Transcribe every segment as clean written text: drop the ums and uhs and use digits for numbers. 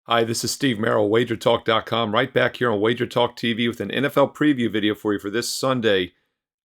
Hi, this is Steve Merrill, WagerTalk.com, right back here on Wager Talk TV with an NFL preview video for you for this Sunday,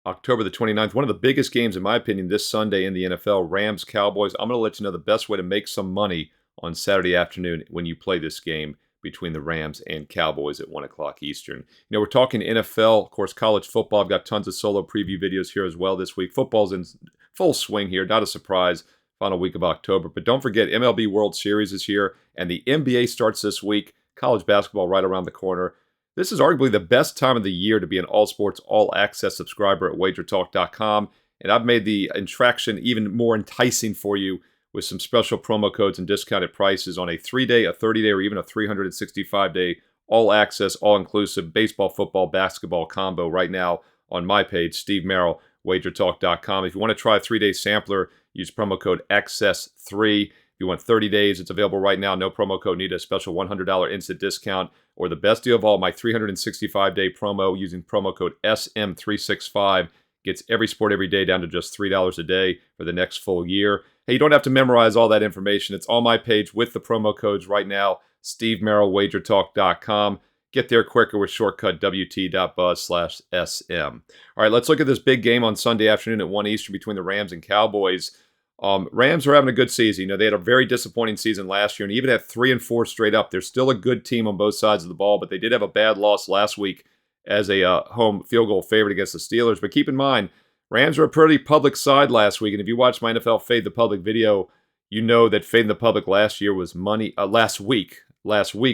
October the 29th. One of the biggest games, in my opinion, this Sunday in the NFL, Rams Cowboys. I'm going to let you know the best way to make some money on Saturday afternoon when you play this game between the Rams and Cowboys at 1 o'clock Eastern. We're talking NFL, of course, college football. I've got tons of solo preview videos here as well this week. Football's in full swing here, not a surprise. Final week of October. But don't forget, MLB World Series is here, and the NBA starts this week. College basketball right around the corner. This is arguably the best time of the year to be an all sports, all access subscriber at wagertalk.com. And I've made the attraction even more enticing for you with some special promo codes and discounted prices on a 3-day, a 30-day, or even a 365-day all access, all inclusive baseball, football, basketball combo right now on my page, Steve Merrill, wagertalk.com. If you want to try a 3-day sampler, use promo code XS3. If you want 30 days, it's available right now. No promo code needed. A special $100 instant discount. Or the best deal of all, my 365-day promo using promo code SM365 gets every sport every day down to just $3 a day for the next full year. Hey, you don't have to memorize all that information. It's on my page with the promo codes right now. Steve Merrill, wagertalk.com. Get there quicker with shortcut wt.buzz/SM. All right, let's look at this big game on Sunday afternoon at 1 Eastern between the Rams and Cowboys. Rams are having a good season. They had a very disappointing season last year, and even at 3-4 straight up, they're still a good team on both sides of the ball, but they did have a bad loss last week as a home field goal favorite against the Steelers. But keep in mind, Rams were a pretty public side last week, and if you watched my NFL Fade the Public video, you know that Fade the Public last week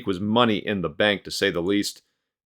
was money in the bank, to say the least.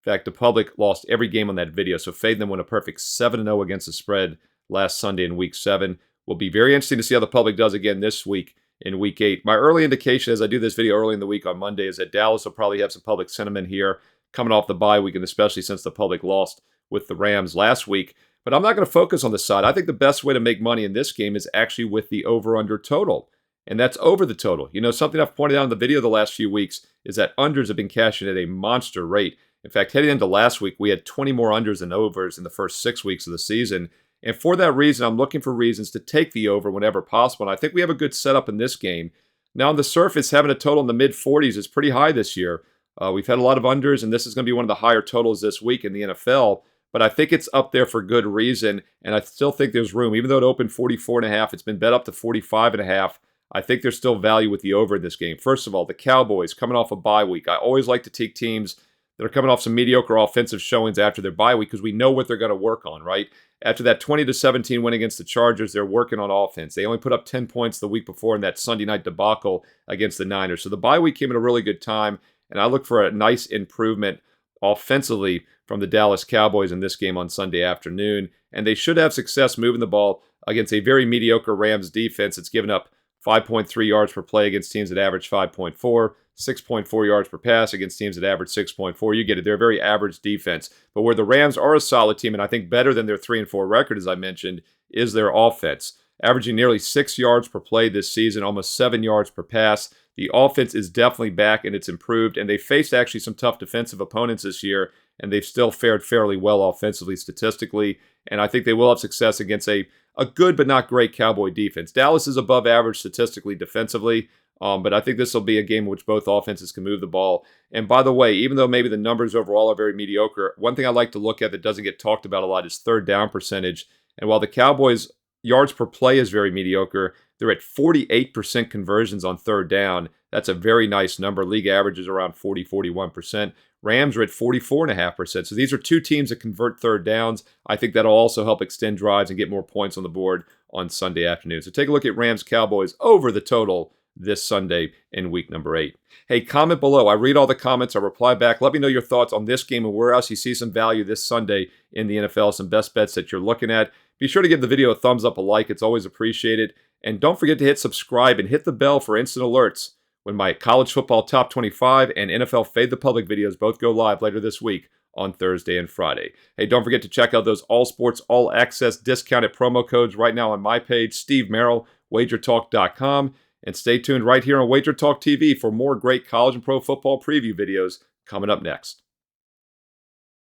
In fact, the public lost every game on that video, so Fade them went a perfect 7-0 against the spread last Sunday in Week 7. Will be very interesting to see how the public does again this week in Week 8. My early indication as I do this video early in the week on Monday is that Dallas will probably have some public sentiment here coming off the bye week, and especially since the public lost with the Rams last week. But I'm not going to focus on the side. I think the best way to make money in this game is actually with the over-under total, and that's over the total. Something I've pointed out in the video the last few weeks is that unders have been cashing at a monster rate. In fact, heading into last week, we had 20 more unders than overs in the first 6 weeks of the season. And for that reason, I'm looking for reasons to take the over whenever possible. And I think we have a good setup in this game. Now, on the surface, having a total in the mid-40s is pretty high this year. We've had a lot of unders, and this is going to be one of the higher totals this week in the NFL. But I think it's up there for good reason, and I still think there's room. Even though it opened 44.5, it's been bet up to 45.5. I think there's still value with the over in this game. First of all, the Cowboys coming off a bye week. I always like to take teams that are coming off some mediocre offensive showings after their bye week because we know what they're going to work on, right? After that 20-17 win against the Chargers, they're working on offense. They only put up 10 points the week before in that Sunday night debacle against the Niners. So the bye week came at a really good time, and I look for a nice improvement offensively from the Dallas Cowboys in this game on Sunday afternoon. And they should have success moving the ball against a very mediocre Rams defense that's given up 5.3 yards per play against teams that average 5.4, 6.4 yards per pass against teams that average 6.4. You get it. They're a very average defense. But where the Rams are a solid team, and I think better than their 3-4 record, as I mentioned, is their offense. Averaging nearly 6 yards per play this season, almost 7 yards per pass. The offense is definitely back, and it's improved. And they faced actually some tough defensive opponents this year, and they've still fared fairly well offensively, statistically. And I think they will have success against a good but not great Cowboy defense. Dallas is above average statistically defensively, but I think this will be a game in which both offenses can move the ball. And by the way, even though maybe the numbers overall are very mediocre, one thing I like to look at that doesn't get talked about a lot is third down percentage. And while the Cowboys' yards per play is very mediocre, they're at 48% conversions on third down. That's a very nice number. League average is around 41%. Rams are at 44.5%. So these are two teams that convert third downs. I think that'll also help extend drives and get more points on the board on Sunday afternoon. So take a look at Rams Cowboys over the total this Sunday in week number 8. Hey, comment below. I read all the comments. I reply back. Let me know your thoughts on this game and where else you see some value this Sunday in the NFL, some best bets that you're looking at. Be sure to give the video a thumbs up, a like. It's always appreciated. And don't forget to hit subscribe and hit the bell for instant alerts when my college football top 25 and NFL Fade the Public videos both go live later this week on Thursday and Friday. Hey, don't forget to check out those all sports, all access discounted promo codes right now on my page, Steve Merrill, wagertalk.com. And stay tuned right here on Wager Talk TV for more great college and pro football preview videos coming up next.